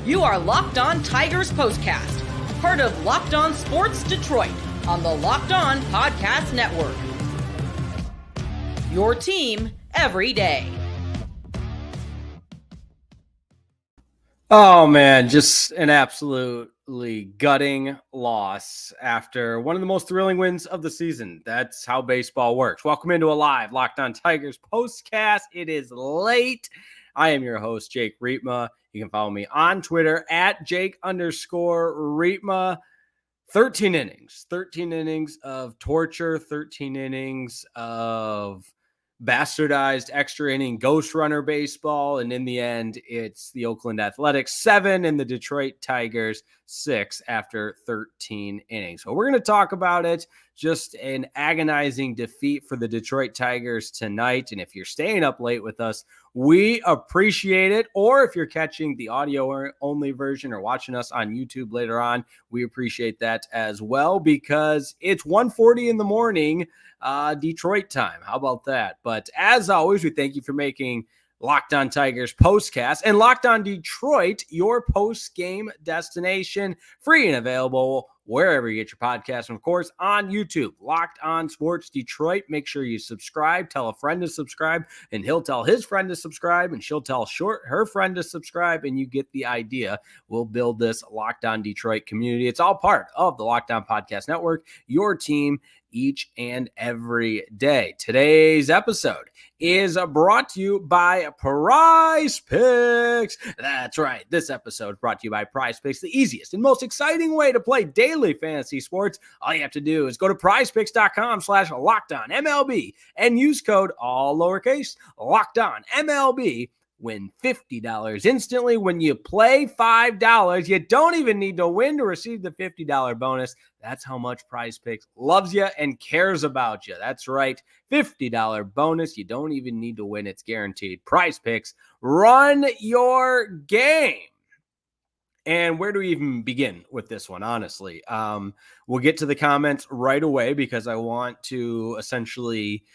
You are Locked On Tigers Postcast, part of Locked On Sports Detroit on the Locked On Podcast Network. Your team every day. Oh man, just an absolutely gutting loss after one of the most thrilling wins of the season. That's how baseball works. Welcome into a live Locked On Tigers postcast. It is late. I am your host, Jake Riepma. You can follow me on Twitter at Jake_Riepma. 13 innings of torture, 13 innings of bastardized extra inning ghost runner baseball. And in the end, it's the Oakland Athletics 7 and the Detroit Tigers 6 after 13 innings. So we're going to talk about it. Just an agonizing defeat for the Detroit Tigers tonight. And if you're staying up late with us, we appreciate it. Or if you're catching the audio only version or watching us on YouTube later on, we appreciate that as well, because it's 1:40 in the morning, Detroit time. How about that? But as always, we thank you for making Locked On Tigers postcast and Locked On Detroit your post-game destination, free and available wherever you get your podcast, and of course on YouTube, Locked On Sports Detroit. Make sure you subscribe, tell a friend to subscribe, and he'll tell his friend to subscribe, and she'll tell her friend to subscribe, and you get the idea. We'll build this Locked On Detroit community. It's all part of the Locked On Podcast Network, your team each and every day. Today's episode is brought to you by Prize Picks. That's right. This episode brought to you by Prize Picks, the easiest and most exciting way to play daily fantasy sports. All you have to do is go to prizepicks.com/LockedOnMLB and use code all lowercase LockedOnMLB. Win $50 instantly when you play $5. You don't even need to win to receive the $50 bonus. That's how much Prize Picks loves you and cares about you. That's right. $50 bonus. You don't even need to win. It's guaranteed. Prize Picks. Run your game. And where do we even begin with this one, honestly? We'll get to the comments right away because I want to essentially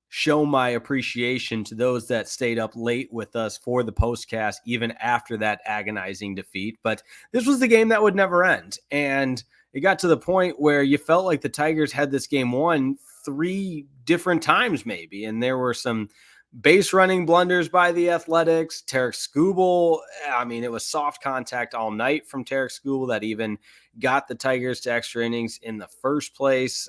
show my appreciation to those that stayed up late with us for the postcast, even after that agonizing defeat. But this was the game that would never end. And it got to the point where you felt like the Tigers had this game won 3 different times, maybe. And there were some base running blunders by the Athletics. Tarik Skubal, I mean, it was soft contact all night from Tarik Skubal that even got the Tigers to extra innings in the first place.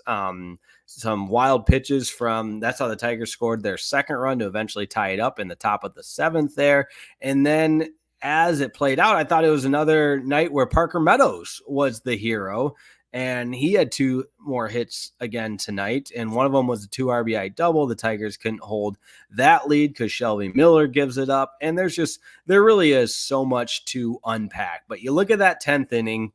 Some wild pitches that's how the Tigers scored their second run to eventually tie it up in the top of the 7th there. And then as it played out, I thought it was another night where Parker Meadows was the hero. And he had 2 more hits again tonight, and one of them was a 2 RBI double. The Tigers couldn't hold that lead because Shelby Miller gives it up. And there really is so much to unpack. But you look at that 10th inning,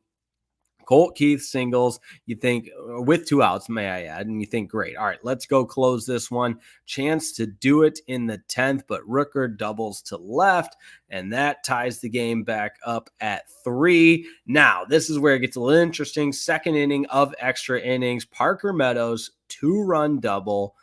Colt Keith singles, you think, with 2 outs, may I add, and you think, great, all right, let's go close this one. Chance to do it in the 10th, but Rooker doubles to left, and that ties the game back up at 3. Now, this is where it gets a little interesting. Second inning of extra innings, Parker Meadows, 2-run double.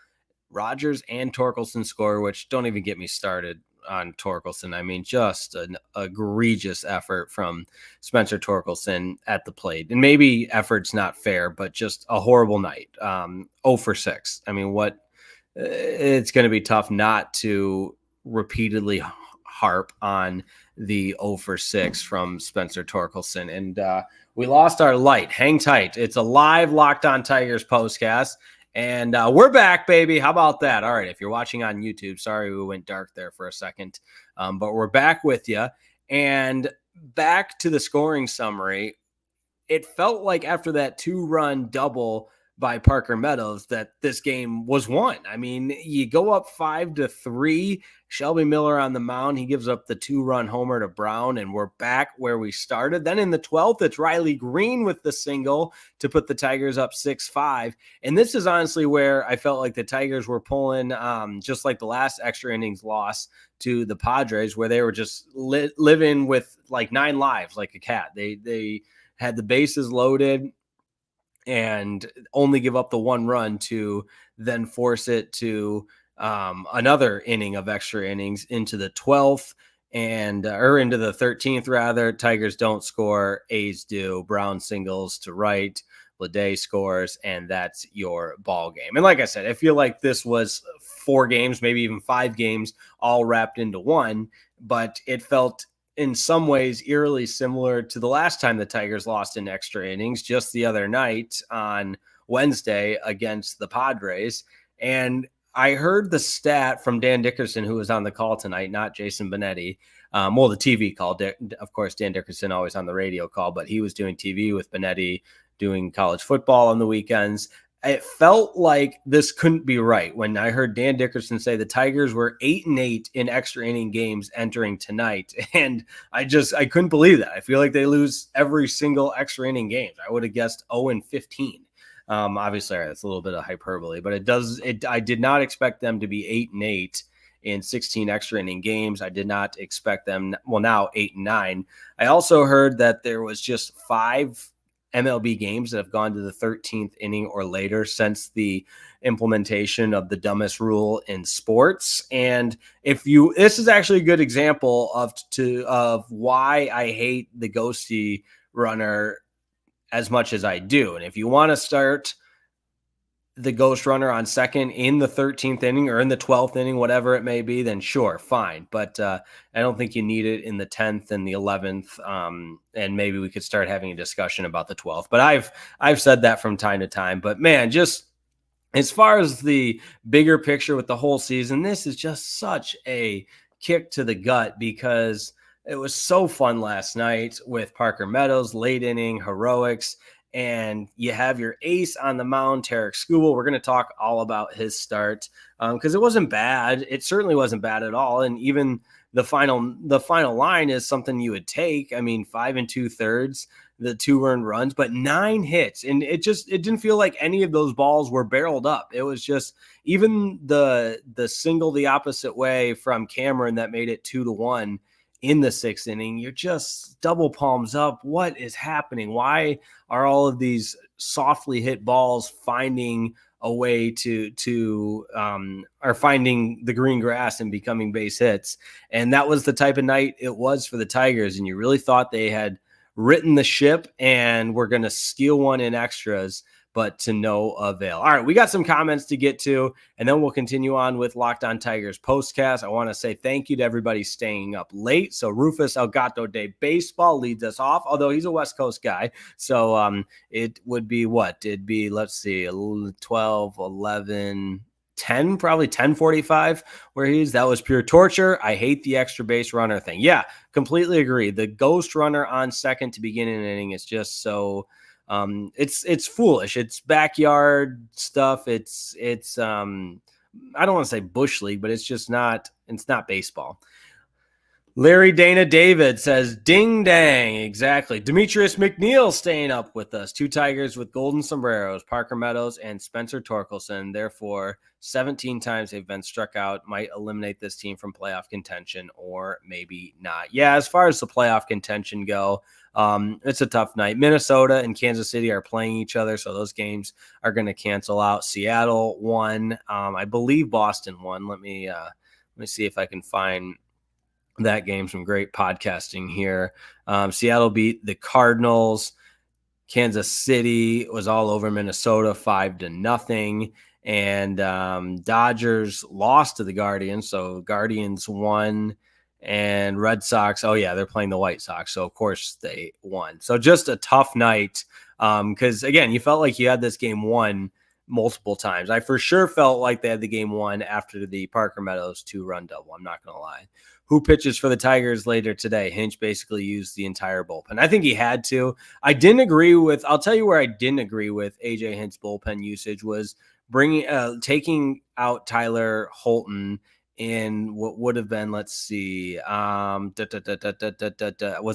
Rogers and Torkelson score, which don't even get me started on Torkelson. I mean, just an egregious effort from Spencer Torkelson at the plate. And maybe effort's not fair, but just a horrible night. 0 for 6. I mean, it's going to be tough not to repeatedly harp on the 0 for 6 from Spencer Torkelson. And we lost our light. Hang tight. It's a live Locked On Tigers postcast. And we're back, baby. How about that? All right. If you're watching on YouTube, sorry we went dark there for a second, but we're back with you. And back to the scoring summary. It felt like after that 2-run double by Parker Meadows that this game was won. I mean, you go up 5-3. Shelby Miller on the mound. He gives up the 2-run homer to Brown, and we're back where we started. Then in the 12th, it's Riley Greene with the single to put the Tigers up 6-5. And this is honestly where I felt like the Tigers were pulling, just like the last extra innings loss to the Padres, where they were just living with like 9 lives, like a cat. They had the bases loaded and only give up the 1 run to then force it to another inning of extra innings into the 12th. and or into the 13th rather. Tigers don't score, A's do. Brown singles to right, Lede scores, and that's your ball game. And like I said, I feel like this was 4 games, maybe even 5 games, all wrapped into one, but it felt in some ways eerily similar to the last time the Tigers lost in extra innings, just the other night on Wednesday against the Padres. And I heard the stat from Dan Dickerson, who was on the call tonight, not Jason Benetti. Well, the TV call. Of course, Dan Dickerson always on the radio call, but he was doing TV with Benetti, doing college football on the weekends. It felt like this couldn't be right when I heard Dan Dickerson say the Tigers were 8-8 in extra inning games entering tonight. And I couldn't believe that. I feel like they lose every single extra inning game. I would have guessed 0-15. Obviously, that's a little bit of hyperbole, but I did not expect them to be 8-8 in 16 extra inning games. I did not expect them. Well, now 8-9. I also heard that there was just 5 MLB games that have gone to the 13th inning or later since the implementation of the dumbest rule in sports. And this is actually a good example of why I hate the ghosty runner as much as I do. And if you want to start the ghost runner on second in the 13th inning or in the 12th inning, whatever it may be, then sure, fine. But I don't think you need it in the 10th and the 11th. And maybe we could start having a discussion about the 12th. But I've said that from time to time. But man, just as far as the bigger picture with the whole season, this is just such a kick to the gut because it was so fun last night with Parker Meadows, late inning heroics. And you have your ace on the mound, Tarik Skubal. We're going to talk all about his start because it wasn't bad. It certainly wasn't bad at all. And even the final line is something you would take. I mean, 5 2/3, the 2 earned runs, but 9 hits. And it didn't feel like any of those balls were barreled up. It was just even the single the opposite way from Cameron that made it 2-1 in the 6th inning. You're just double palms up. What is happening? Why are all of these softly hit balls finding a way are finding the green grass and becoming base hits? And that was the type of night it was for the Tigers. And you really thought they had written the ship and were going to steal one in extras, but to no avail. All right, we got some comments to get to, and then we'll continue on with Locked On Tigers postcast. I want to say thank you to everybody staying up late. So Rufus Elgato de Baseball leads us off, although he's a West Coast guy. So it would be what? It'd be, let's see, 12, 11, 10, probably 10:45 where that was pure torture. I hate the extra base runner thing. Yeah, completely agree. The ghost runner on second to begin an inning is just so... it's foolish. It's backyard stuff. It's I don't want to say bush league, but it's not baseball. Larry Dana David says, ding dang. Exactly. Demetrius McNeil staying up with us. 2 Tigers with golden sombreros, Parker Meadows and Spencer Torkelson. Therefore, 17 times they've been struck out, might eliminate this team from playoff contention or maybe not. Yeah, as far as the playoff contention go, it's a tough night. Minnesota and Kansas City are playing each other, so those games are going to cancel out. Seattle won. I believe Boston won. Let me see if I can find that game. Some great podcasting here. Seattle beat the Cardinals. Kansas City was all over Minnesota 5-0. And Dodgers lost to the Guardians. So Guardians won. And Red Sox, oh yeah, they're playing the White Sox. So of course they won. So just a tough night. Because again, you felt like you had this game won multiple times. I for sure felt like they had the game won after the Parker Meadows 2-run double. I'm not going to lie. Who pitches for the Tigers later today? Hinch basically used the entire bullpen. I think he had to. I'll tell you where I didn't agree with AJ Hinch's bullpen usage was taking out Tyler Holton in what would have been, let's see, was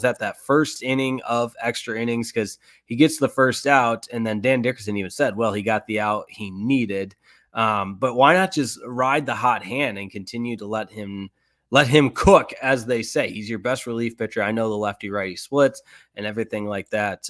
that first inning of extra innings? Because he gets the first out, and then Dan Dickerson even said, well, he got the out he needed. But why not just ride the hot hand and continue to let him cook, as they say? He's your best relief pitcher. I know the lefty-righty splits and everything like that.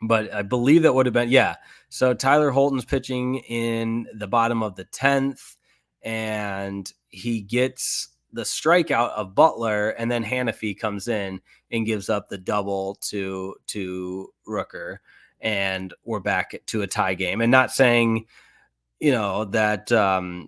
But I believe that would have been, yeah. So Tyler Holton's pitching in the bottom of the 10th. And he gets the strikeout of Butler, and then Hannafy comes in and gives up the double to Rooker, and we're back to a tie game. And not saying, that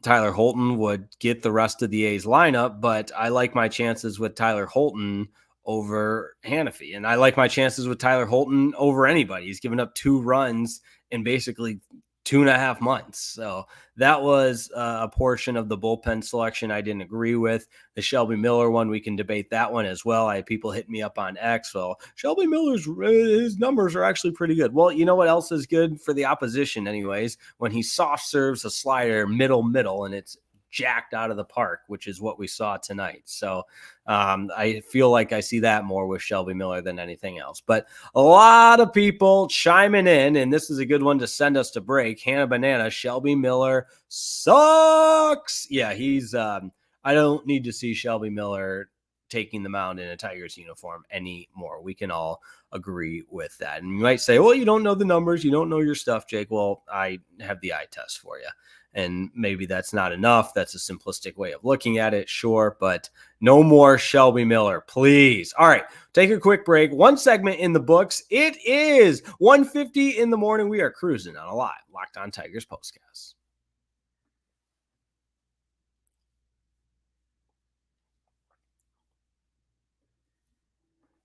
Tyler Holton would get the rest of the A's lineup, but I like my chances with Tyler Holton over Hannafy. And I like my chances with Tyler Holton over anybody. He's given up 2 runs in basically 2.5 months. So that was a portion of the bullpen selection I didn't agree with. The Shelby Miller one, we can debate that one as well. I had people hitting me up on X. Well, Shelby Miller's his numbers are actually pretty good. Well, you know what else is good for the opposition anyways? When he soft serves a slider middle, and it's jacked out of the park, which is what we saw tonight. So I feel like I see that more with Shelby Miller than anything else. But a lot of people chiming in, and this is a good one to send us to break. Hannah Banana, Shelby Miller sucks. Yeah, he's I don't need to see Shelby Miller taking the mound in a Tigers uniform anymore. We can all agree with that. And you might say, well, you don't know the numbers. You don't know your stuff, Jake. Well, I have the eye test for you. And maybe that's not enough. That's a simplistic way of looking at it. Sure. But no more Shelby Miller, please. All right. Take a quick break. One segment in the books. It is 1:50 in the morning. We are cruising on a live Locked On Tigers postcast.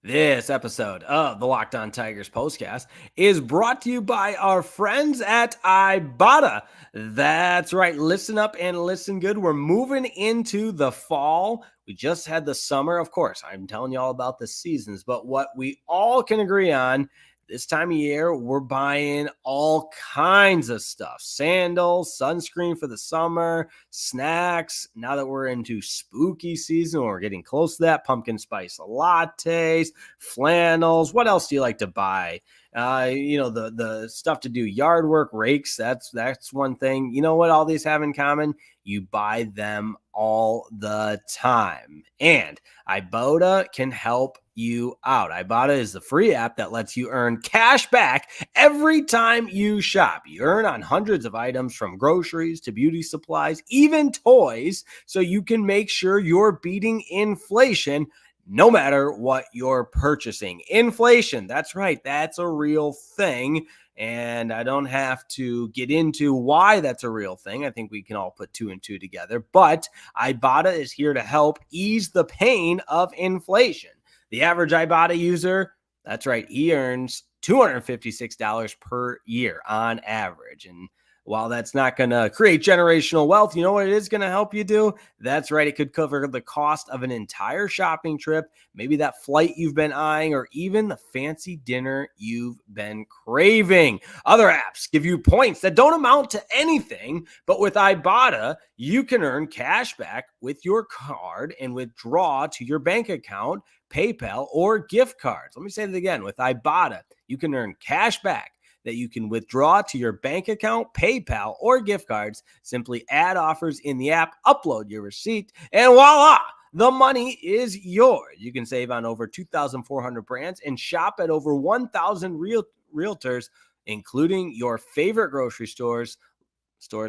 This episode of the Locked On Tigers postcast is brought to you by our friends at Ibotta. That's right. Listen up and listen good. We're moving into the fall. We just had the summer. Of course, I'm telling you all about the seasons, but what we all can agree on this time of year, we're buying all kinds of stuff. Sandals, sunscreen for the summer, snacks. Now that we're into spooky season, we're getting close to that, pumpkin spice lattes, flannels. What else do you like to buy? The stuff to do yard work, rakes. That's one thing. You know what all these have in common? You buy them all the time. And Ibotta can help you out. Ibotta is the free app that lets you earn cash back every time you shop. You earn on hundreds of items from groceries to beauty supplies, even toys, so you can make sure you're beating inflation no matter what you're purchasing. Inflation, that's right, that's a real thing. And I don't have to get into why that's a real thing. I think we can all put 2 and 2 together. But Ibotta is here to help ease the pain of inflation. The average Ibotta user, that's right, he earns $256 per year on average. And while that's not going to create generational wealth, you know what it is going to help you do? That's right. It could cover the cost of an entire shopping trip, maybe that flight you've been eyeing, or even the fancy dinner you've been craving. Other apps give you points that don't amount to anything, but with Ibotta, you can earn cash back with your card and withdraw to your bank account, PayPal, or gift cards. Let me say that again. With Ibotta, you can earn cash back that you can withdraw to your bank account, PayPal, or gift cards. Simply add offers in the app, upload your receipt, and voila, the money is yours. You can save on over 2,400 brands and shop at over 1,000 realtors, including your favorite grocery stores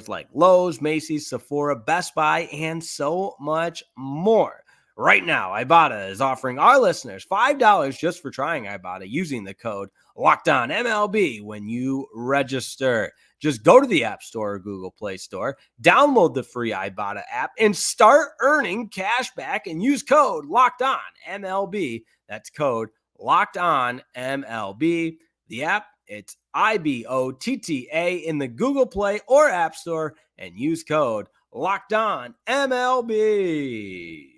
like Lowe's, Macy's, Sephora, Best Buy, and so much more. Right now, Ibotta is offering our listeners $5 just for trying Ibotta using the code LOCKEDONMLB when you register. Just go to the App Store or Google Play Store, download the free Ibotta app, and start earning cash back and use code LOCKEDONMLB. That's code LOCKEDONMLB. The app, it's IBOTTA in the Google Play or App Store, and use code LOCKEDONMLB.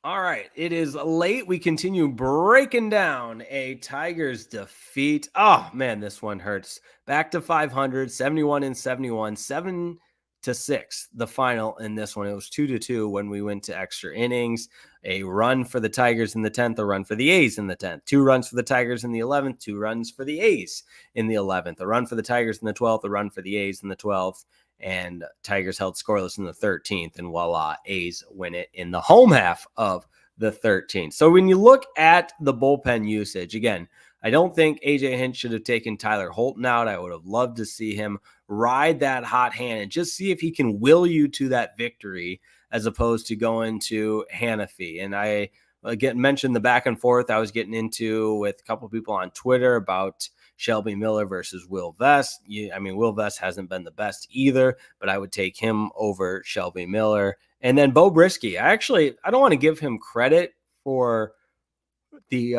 All right, it is late. We continue breaking down a Tigers defeat. Oh man, this one hurts. Back to 500, 71 and 71, 7-6. The final in this one. It was 2-2 when we went to extra innings. A run for the Tigers in the 10th, a run for the A's in the 10th. 2 runs for the Tigers in the 11th, 2 runs for the A's in the 11th. A run for the Tigers in the 12th, a run for the A's in the 12th. And Tigers held scoreless in the 13th, and voila, A's win it in the home half of the 13th. So when you look at the bullpen usage, again, I don't think AJ Hinch should have taken Tyler Holton out. I would have loved to see him ride that hot hand and just see if he can will you to that victory as opposed to going to Hannafy. And I mentioned the back and forth I was getting into with a couple of people on Twitter about Shelby Miller versus Will Vest. Will Vest hasn't been the best either, but I would take him over Shelby Miller. And then Beau Brieske. I don't want to give him credit for the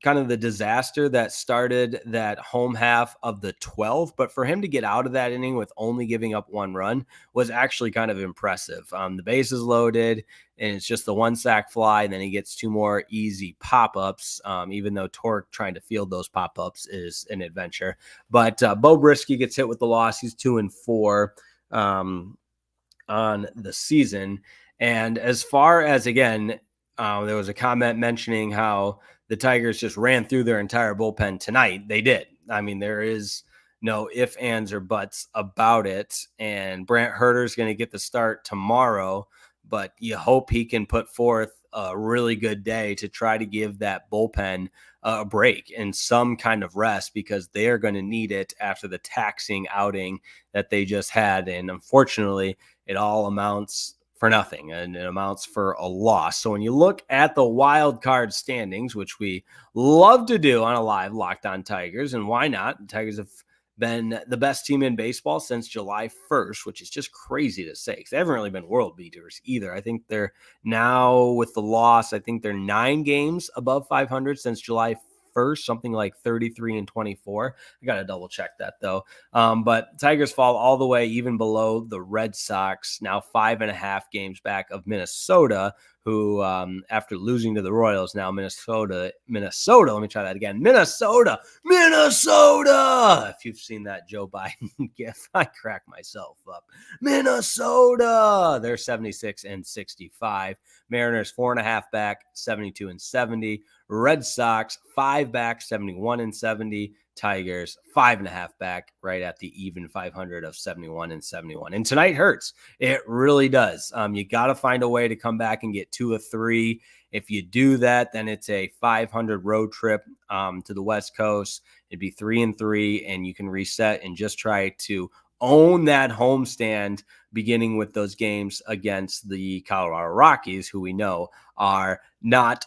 kind of the disaster that started that home half of the 12th, but for him to get out of that inning with only giving up one run was actually kind of impressive. The bases loaded, and it's just the one sac fly, and then he gets two more easy pop-ups, even though Torque trying to field those pop-ups is an adventure. But Beau Brieske gets hit with the loss. He's 2-4 on the season. And as far as, again, there was a comment mentioning how the Tigers just ran through their entire bullpen tonight. They did. There is no ifs, ands, or buts about it. And Brent Herter's going to get the start tomorrow, but you hope he can put forth a really good day to try to give that bullpen a break and some kind of rest, because they are going to need it after the taxing outing that they just had. And unfortunately, it all amounts for nothing, and it amounts for a loss. So when you look at the wild card standings, which we love to do on a live Locked On Tigers, and why not? The Tigers have been the best team in baseball since July 1st, which is just crazy to say, because they haven't really been world beaters either. I think they're now, with the loss, I think they're 9 games above 500 since July 1st, something like 33-24. I got to double check that though. But Tigers fall all the way even below the Red Sox, now 5.5 games back of Minnesota, who after losing to the Royals, now Minnesota, let me try that again. Minnesota. If you've seen that Joe Biden gif, I crack myself up. Minnesota. They're 76-65. Mariners 4.5 back, 72-70. Red Sox 5 back, 71-70. Tigers 5.5 back, right at the even 500 of 71-71. And tonight hurts. It really does. You got to find a way to come back and get 2 of 3. If you do that, then it's a 500 road trip to the West Coast. It'd be 3-3, and you can reset and just try to own that homestand, beginning with those games against the Colorado Rockies, who we know are not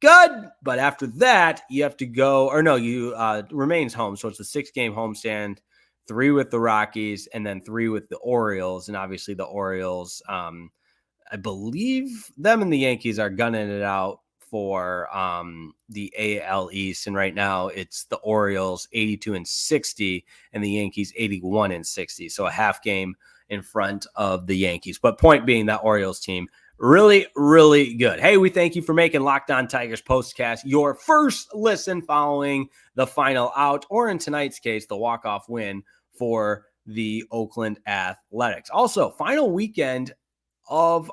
good. But after that, you have to go, or no, you remains home. So it's a 6-game homestand, 3 with the Rockies, and then 3 with the Orioles. And obviously the Orioles, I believe them and the Yankees are gunning it out for the AL East. And right now it's the Orioles 82-60 and the Yankees 81-60. So a half game in front of the Yankees. But point being, that Orioles team, really, really good. Hey, we thank you for making Locked On Tigers Postcast your first listen following the final out, or in tonight's case, the walk-off win for the Oakland Athletics. Also, final weekend of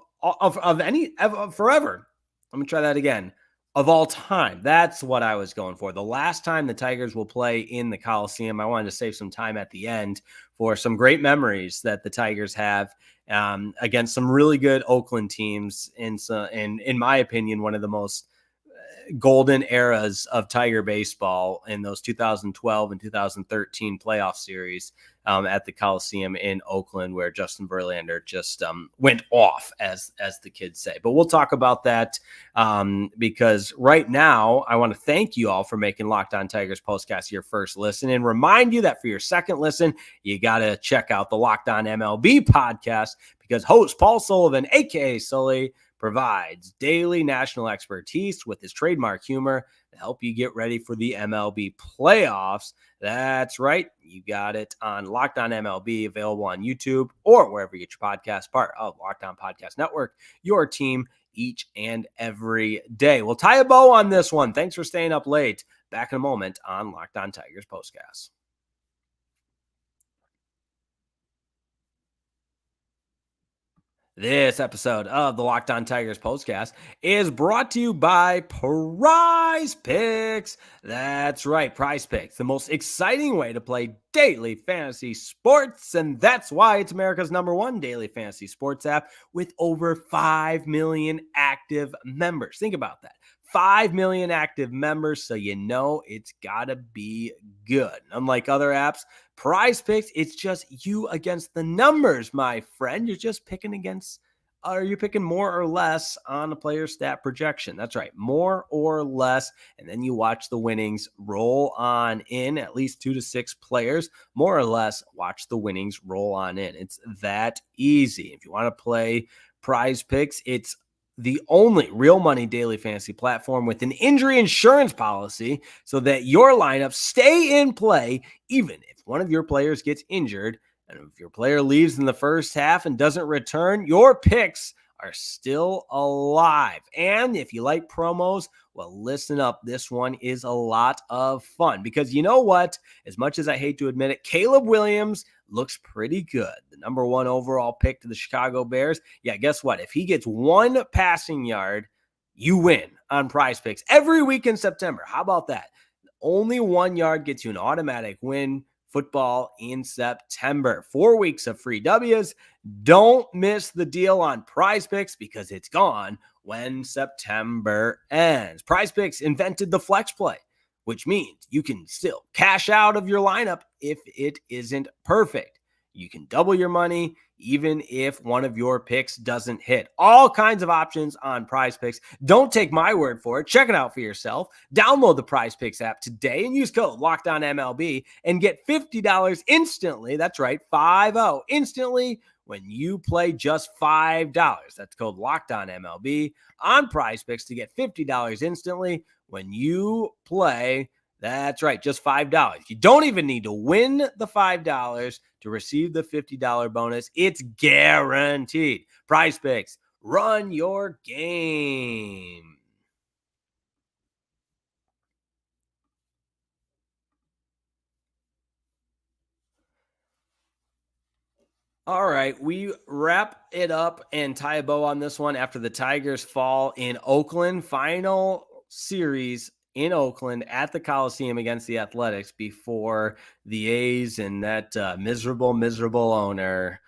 forever. Let me try that again. Of all time. That's what I was going for. The last time the Tigers will play in the Coliseum. I wanted to save some time at the end for some great memories that the Tigers have against some really good Oakland teams. In my opinion, one of the most golden eras of Tiger baseball in those 2012 and 2013 playoff series at the Coliseum in Oakland, where Justin Verlander just went off, as the kids say. But we'll talk about that because right now I want to thank you all for making Locked On Tigers Postcast your first listen, and remind you that for your second listen, you got to check out the Locked On MLB podcast, because host Paul Sullivan, aka Sully, provides daily national expertise with his trademark humor to help you get ready for the MLB playoffs. That's right. You got it on Locked On MLB, available on YouTube or wherever you get your podcast, part of Locked On Podcast Network, your team each and every day. We'll tie a bow on this one. Thanks for staying up late. Back in a moment on Locked On Tigers Postcast. This episode of the Locked On Tigers Postcast is brought to you by Prize Picks. That's right, Prize Picks, the most exciting way to play daily fantasy sports, and that's why it's America's #1 daily fantasy sports app with over 5 million active members. Think about that. 5 million active members, so you know it's got to be good. Unlike other apps, Prize Picks, it's just you against the numbers, my friend. You're just picking against, or you're picking more or less on a player stat projection. That's right, more or less, and then you watch the winnings roll on in, at least 2 to 6 players. More or less, watch the winnings roll on in. It's that easy. If you want to play Prize Picks, it's the only real money daily fantasy platform with an injury insurance policy so that your lineups stay in play even if one of your players gets injured. And if your player leaves in the first half and doesn't return, your picks are still alive. And if you like promos, well, listen up. This one is a lot of fun because you know what? As much as I hate to admit it, Caleb Williams looks pretty good. The number 1 overall pick to the Chicago Bears. Yeah, guess what? If he gets 1 passing yard, you win on Prize Picks every week in September. How about that? Only 1 yard gets you an automatic win. Football in September. 4 weeks of free W's. Don't miss the deal on Prize Picks because it's gone when September ends. Prize Picks invented the flex play, which means you can still cash out of your lineup if it isn't perfect. You can double your money even if one of your picks doesn't hit. All kinds of options on Prize Picks. Don't take my word for it. Check it out for yourself. Download the Prize Picks app today and use code LOCKEDONMLB and get $50 instantly. That's right, 50 instantly when you play just $5. That's code LOCKEDONMLB on Prize Picks to get $50 instantly when you play. That's right, just $5. You don't even need to win the $5 to receive the $50 bonus. It's guaranteed. Prize Picks, run your game. All right, we wrap it up and tie a bow on this one after the Tigers fall in Oakland. Final series in Oakland at the Coliseum against the Athletics before the A's and that miserable owner,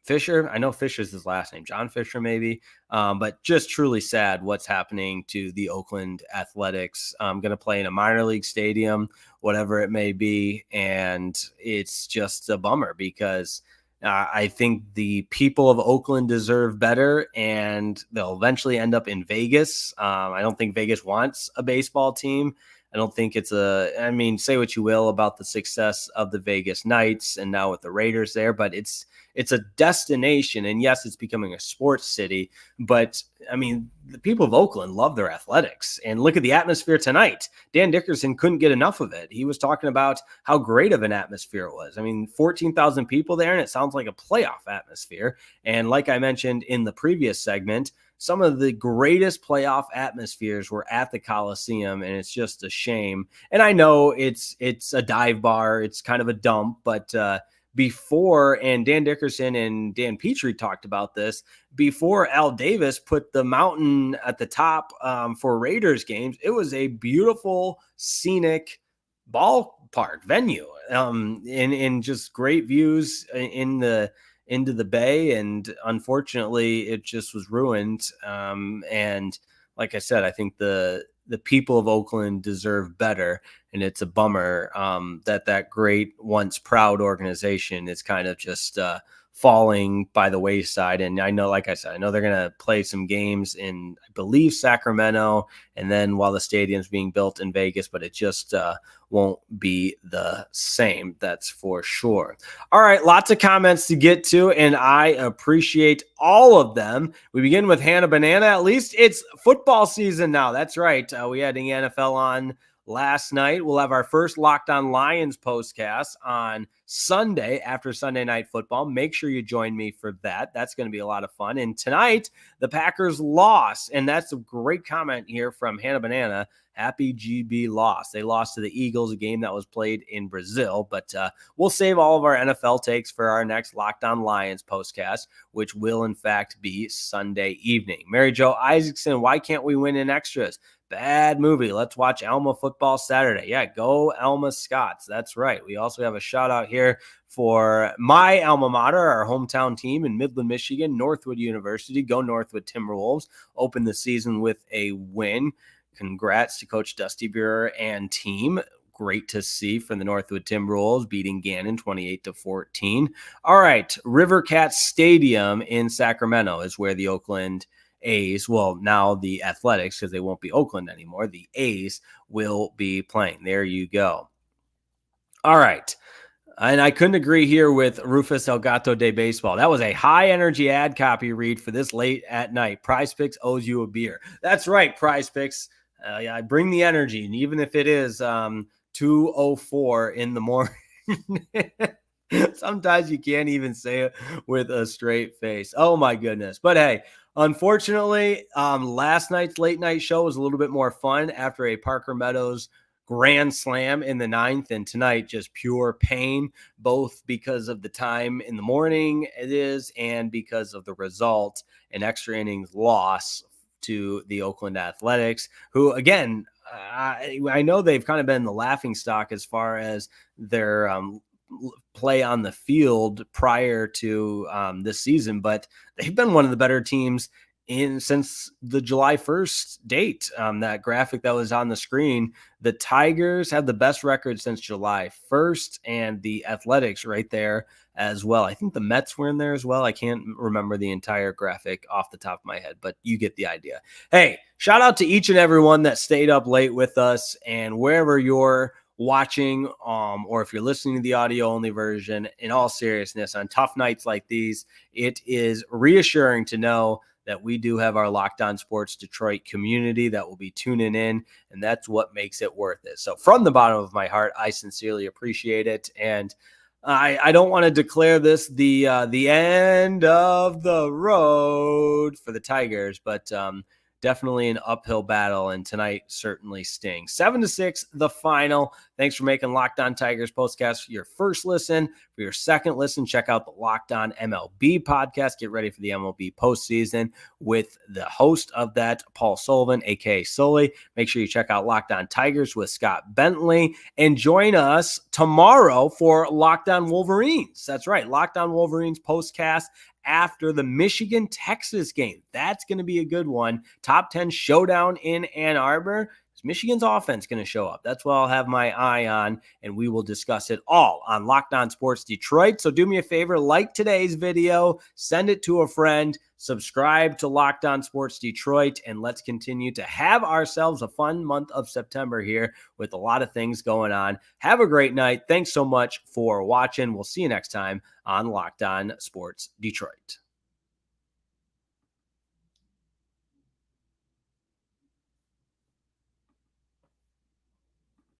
Fisher. I know Fisher's his last name, John Fisher maybe, but just truly sad what's happening to the Oakland Athletics. I'm going to play in a minor league stadium, whatever it may be, and it's just a bummer because I think the people of Oakland deserve better, and they'll eventually end up in Vegas. I don't think Vegas wants a baseball team. I don't think it's say what you will about the success of the Vegas Knights and now with the Raiders there, but it's a destination. And yes, it's becoming a sports city, but I mean, the people of Oakland love their athletics. And look at the atmosphere tonight. Dan Dickerson couldn't get enough of it. He was talking about how great of an atmosphere it was. I mean, 14,000 people there, and it sounds like a playoff atmosphere. And like I mentioned in the previous segment, some of the greatest playoff atmospheres were at the Coliseum, and it's just a shame. And I know it's a dive bar, it's kind of a dump, but before, and Dan Dickerson and Dan Petrie talked about this, before Al Davis put the mountain at the top for Raiders games, it was a beautiful, scenic ballpark venue, and just great views into the bay, and unfortunately it just was ruined. And like I said, I think the people of Oakland deserve better, and it's a bummer that great, once proud organization is kind of just falling by the wayside. And I know, like I said, I know they're going to play some games in, I believe, Sacramento, and then while the stadium's being built in Vegas, but it just won't be the same. That's for sure. All right, lots of comments to get to, and I appreciate all of them. We begin with Hannah Banana. At least it's football season now. That's right. We had the NFL on last night. We'll have our first Locked On Lions postcast on Sunday after Sunday Night Football. Make sure you join me for that. That's going to be a lot of fun. And tonight, the Packers lost, and that's a great comment here from Hannah Banana. Happy GB loss. They lost to the Eagles, a game that was played in Brazil, but we'll save all of our NFL takes for our next Locked On Lions postcast, which will in fact be Sunday evening. Mary Jo Isaacson, why can't we win in extras? bad movie. Let's watch Alma football Saturday. Yeah, go Alma Scots. That's right. We also have a shout out here for my alma mater, our hometown team in Midland, Michigan, Northwood University. Go Northwood Timberwolves. Open the season with a win. Congrats to Coach Dusty Buer and team. Great to see from the Northwood Timberwolves beating Gannon 28-14. All right, River Cats Stadium in Sacramento is where the Oakland A's, well, now the Athletics, because they won't be Oakland anymore, the A's will be playing. There you go. All right. And I couldn't agree here with Rufus El Gato de Baseball. That was a high-energy ad copy read for this late at night. Prize Picks owes you a beer. That's right, Prize Picks. I bring the energy, and even if it is 2:04 in the morning, sometimes you can't even say it with a straight face. Oh, my goodness. But, hey, unfortunately, last night's late night show was a little bit more fun after a Parker Meadows grand slam in the 9th, and tonight just pure pain, both because of the time in the morning it is and because of the result, an extra innings loss to the Oakland Athletics, who, again, I know they've kind of been the laughing stock as far as their play on the field prior to this season, but they've been one of the better teams since the July 1st date. That graphic that was on the screen, the Tigers have the best record since July 1st, and the Athletics right there as well. I think the Mets were in there as well. I can't remember the entire graphic off the top of my head, but you get the idea. Hey, shout out to each and everyone that stayed up late with us, and wherever you're watching, or if you're listening to the audio only version, in all seriousness, on tough nights like these, it is reassuring to know that we do have our Locked On Sports Detroit community that will be tuning in, and that's what makes it worth it. So from the bottom of my heart, I sincerely appreciate it. And I don't want to declare this the end of the road for the Tigers, but definitely an uphill battle, and tonight certainly stings. 7-6, the final. Thanks for making Locked On Tigers Postcast your first listen. For your second listen, check out the Locked On MLB podcast. Get ready for the MLB postseason with the host of that, Paul Sullivan, a.k.a. Sully. Make sure you check out Locked On Tigers with Scott Bentley, and join us tomorrow for Locked On Wolverines. That's right, Locked On Wolverines postcast after the Michigan-Texas game. That's going to be a good one. Top 10 showdown in Ann Arbor. Is Michigan's offense going to show up? That's what I'll have my eye on, and we will discuss it all on Locked On Sports Detroit. So do me a favor, like today's video, send it to a friend, subscribe to Locked On Sports Detroit, and let's continue to have ourselves a fun month of September here with a lot of things going on. Have a great night. Thanks so much for watching. We'll see you next time on Locked On Sports Detroit.